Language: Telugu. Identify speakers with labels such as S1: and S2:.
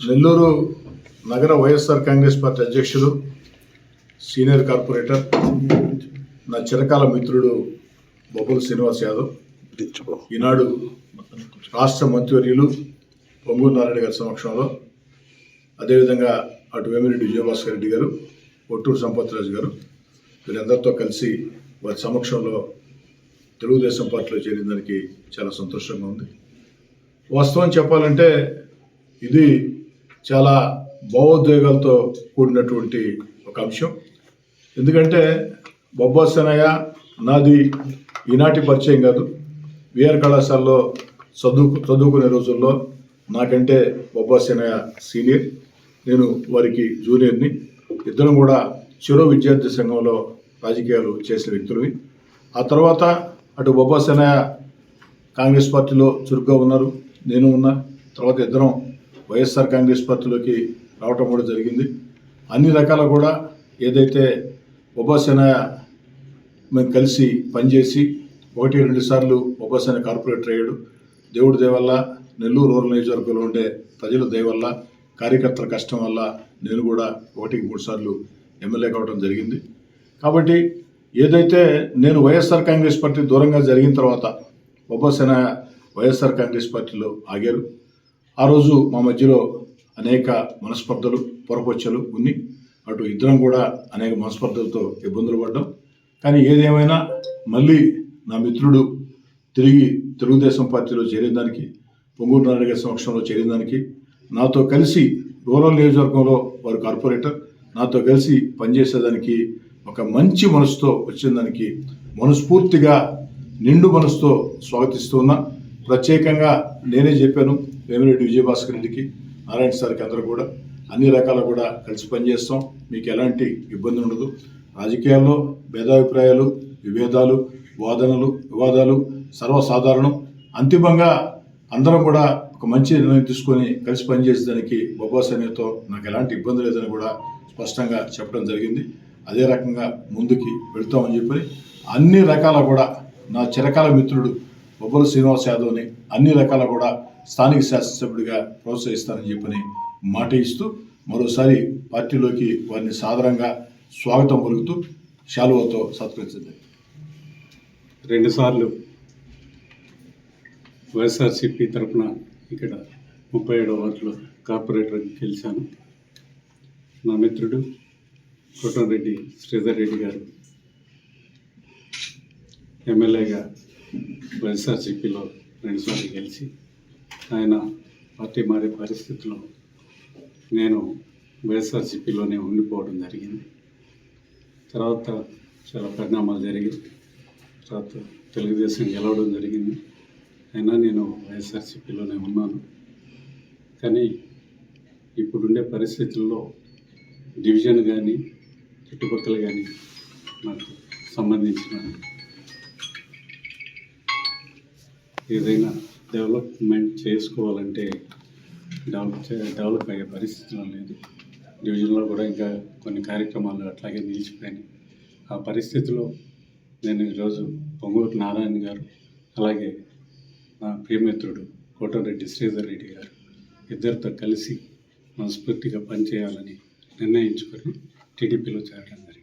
S1: నెల్లూరు నగర వైఎస్ఆర్ కాంగ్రెస్ పార్టీ అధ్యక్షుడు, సీనియర్ కార్పొరేటర్, నా చిరకాల మిత్రుడు బొబ్బుల శ్రీనివాస్ యాదవ్, ఈనాడు రాష్ట్ర మంత్రివర్యులు పొంగూరు నారాయణ గారి సమక్షంలో, అదేవిధంగా అటు వేమిరెడ్డి విజయభాస్కర్ రెడ్డి గారు, ఒట్టూరు సంపత్రాజు గారు, వీళ్ళందరితో కలిసి వారి సమక్షంలో తెలుగుదేశం పార్టీలో చేరిన దానికి చాలా సంతోషంగా ఉంది. వాస్తవం చెప్పాలంటే ఇది చాలా భావోద్వేగాలతో కూడినటువంటి ఒక అంశం. ఎందుకంటే బొబ్బా సేనయ్య నాది ఈనాటి పరిచయం కాదు. విఆర్ కళాశాలలో చదువుకునే రోజుల్లో నాకంటే బొబ్బా సేనయ్య సీనియర్, నేను వారికి జూనియర్ని. ఇద్దరం కూడా చిరో విద్యార్థి సంఘంలో రాజకీయాలు చేసిన వ్యక్తులవి. ఆ తర్వాత అటు బొబ్బా సేనయ్య కాంగ్రెస్ పార్టీలో చురుగ్గా ఉన్నారు, నేను ఉన్నా. తర్వాత ఇద్దరం వైఎస్ఆర్ కాంగ్రెస్ పార్టీలోకి రావటం కూడా జరిగింది. అన్ని రకాల కూడా ఏదైతే బొబ్బా సేనయ్య మేము కలిసి పనిచేసి 1-2 సార్లు బొబ్బా సేనయ్య కార్పొరేటర్ అయ్యాడు. దేవుడి దయ వల్ల, నెల్లూరు రూరల్ నియోజకవర్గంలో ఉండే ప్రజల దయ వల్ల, కార్యకర్తల కష్టం వల్ల నేను కూడా 1-3 సార్లు ఎమ్మెల్యే కావడం జరిగింది. కాబట్టి ఏదైతే నేను వైఎస్ఆర్ కాంగ్రెస్ పార్టీ దూరంగా జరిగిన తర్వాత బొబ్బా సేనయ్య వైఎస్ఆర్ కాంగ్రెస్ పార్టీలో ఆగారు. ఆ రోజు మా మధ్యలో అనేక మనస్పర్ధలు, పొరపొచ్చలు ఉన్నాయి. అటు ఇద్దరం కూడా అనేక మనస్పర్ధలతో ఇబ్బందులు పడ్డాం. కానీ ఏదేమైనా మళ్ళీ నా మిత్రుడు తిరిగి తెలుగుదేశం పార్టీలో చేరిన దానికి, పొంగూరు నారాయణ గారి సమక్షంలో చేరిన దానికి, నాతో కలిసి రూరల్ నియోజకవర్గంలో వారు కార్పొరేటర్, నాతో కలిసి పనిచేసేదానికి ఒక మంచి మనసుతో వచ్చిన దానికి మనస్ఫూర్తిగా నిండు మనసుతో స్వాగతిస్తూ ఉన్నా. ప్రత్యేకంగా నేనే చెప్పాను వేమిరెడ్డి విజయభాస్కర్ రెడ్డికి, నారాయణ సార్కి, అందరూ కూడా అన్ని రకాల కూడా కలిసి పనిచేస్తాం, మీకు ఎలాంటి ఇబ్బంది ఉండదు. రాజకీయాల్లో భేదాభిప్రాయాలు, విభేదాలు, వాదనలు, వివాదాలు సర్వసాధారణం. అంతిమంగా అందరం కూడా ఒక మంచి నిర్ణయం తీసుకొని కలిసి పనిచేసేదానికి బొబ్బా సేనయ్యతో నాకు ఎలాంటి ఇబ్బంది లేదని కూడా స్పష్టంగా చెప్పడం జరిగింది. అదే రకంగా ముందుకి వెళుతామని చెప్పి అన్ని రకాల కూడా నా చిరకాల మిత్రుడు బొబ్బుల శ్రీనివాస్ యాదవ్ని అన్ని రకాల కూడా స్థానిక శాసనసభ్యుడిగా ప్రోత్సహిస్తానని చెప్పని మాట ఇస్తూ మరోసారి పార్టీలోకి వారిని సాదరంగా స్వాగతం పలుకుతూ శాలువతో సత్కరించింది.
S2: 2 సార్లు వైఎస్ఆర్సీపీ తరఫున ఇక్కడ 37వ వార్డులో కార్పొరేటర్ గెలిచాను. నా మిత్రుడు కోటరెడ్డి శ్రీధర్ రెడ్డి గారు ఎమ్మెల్యేగా వైఎస్ఆర్సీపీలో 2 సార్లు గెలిచి ఆయన పార్టీ మారే పరిస్థితిలో నేను వైఎస్ఆర్సీపీలోనే ఉండిపోవడం జరిగింది. తర్వాత చాలా పరిణామాలు జరిగి తర్వాత తెలుగుదేశం గెలవడం జరిగింది. అయినా నేను వైఎస్ఆర్సీపీలోనే ఉన్నాను. కానీ ఇప్పుడుండే పరిస్థితుల్లో డివిజన్ కానీ చుట్టుపక్కల కానీ నాకు సంబంధించిన ఏదైనా డెవలప్మెంట్ చేసుకోవాలంటే డెవలప్ అయ్యే పరిస్థితిలో లేదు. డివిజన్లో కూడా ఇంకా కొన్ని కార్యక్రమాలు అట్లాగే నిలిచిపోయినాయి. ఆ పరిస్థితిలో నేను ఈరోజు పొంగూరు నారాయణ గారు, అలాగే నా ప్రియమిత్రుడు కోటరెడ్డి శ్రీధర్ రెడ్డి గారు ఇద్దరితో కలిసి మనస్ఫూర్తిగా పనిచేయాలని నిర్ణయించుకొని టీడీపీలో చేరడం జరిగింది.